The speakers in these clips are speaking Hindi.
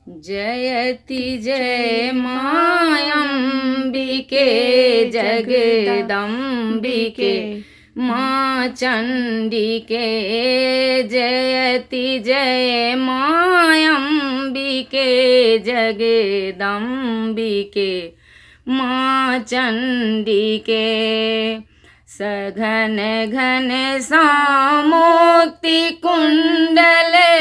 जयति जय मायम्बिके जगदम्बिके माँ चंडिके। जयति जय मायम्बिके जगदम्बिके माँ चंडिके। सघन घन सामुक्ति कुंडले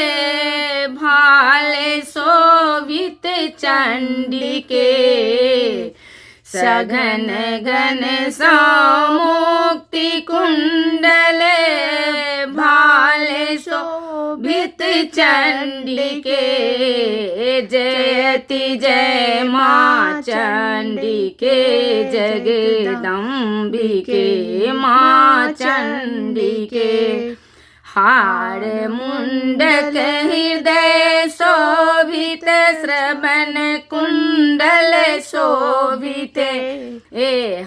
भाले शोभित चंडिके। सघन घन सामुक्ति कुंडले भाले शोभित चंडिके। जयति जय माँ चंडिके जगदम्बिके माँ चंडिके। हार मुंडक हृदय शोभित श्रवण कुंडल शोभित।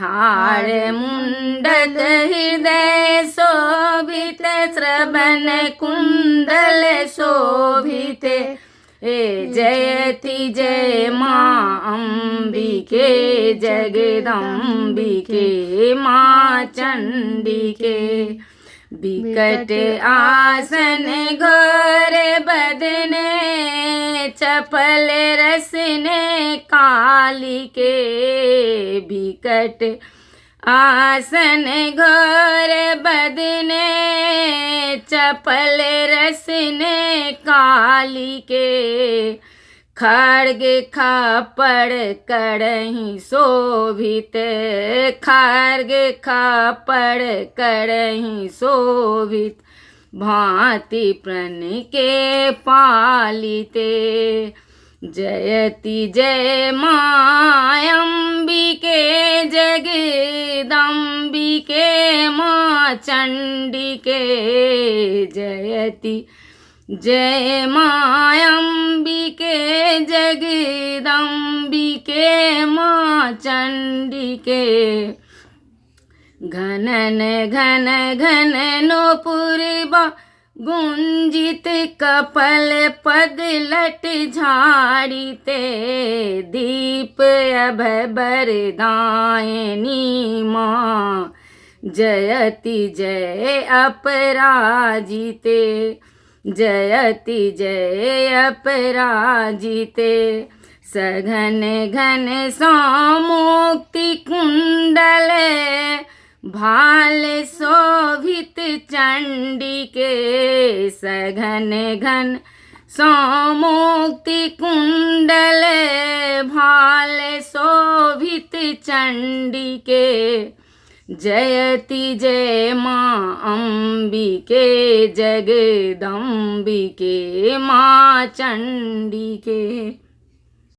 हार मुंडक हृदय शोभित श्रवण कुंडल शोभित। जयति जय माँ अम्बिके जगदम्बिके माँ चंडिके। बिकट आसन घोर बदने चपल रसने कालिके। बिकट आसन घोर बदने चपल रसने कालिके। खड्ग खप्पड़ करहि शोभित। खड्ग खप्पड़ करहि शोभित भांति प्रण के पालिते। जयति जय मायम्बिके जगदम्बिके माँ चंडिके। जयति जय मायम्बिके जगदम्बिके माँ चंडिके। घनन घन घन नूपुर गुंजित कपल पद लट झाड़िते। दीप अभय बरदायिनी माँ जयति जय अपराजिते। जयति जय अपराजिते। सघन घन सामुक्ति कुंडल भाल शोभित चंडिके। सघन घन सामुक्ति कुंडल भाल शोभित चंडिके। जयति जय माँ अम्बिके जगदम्बिके माँ चंडिके।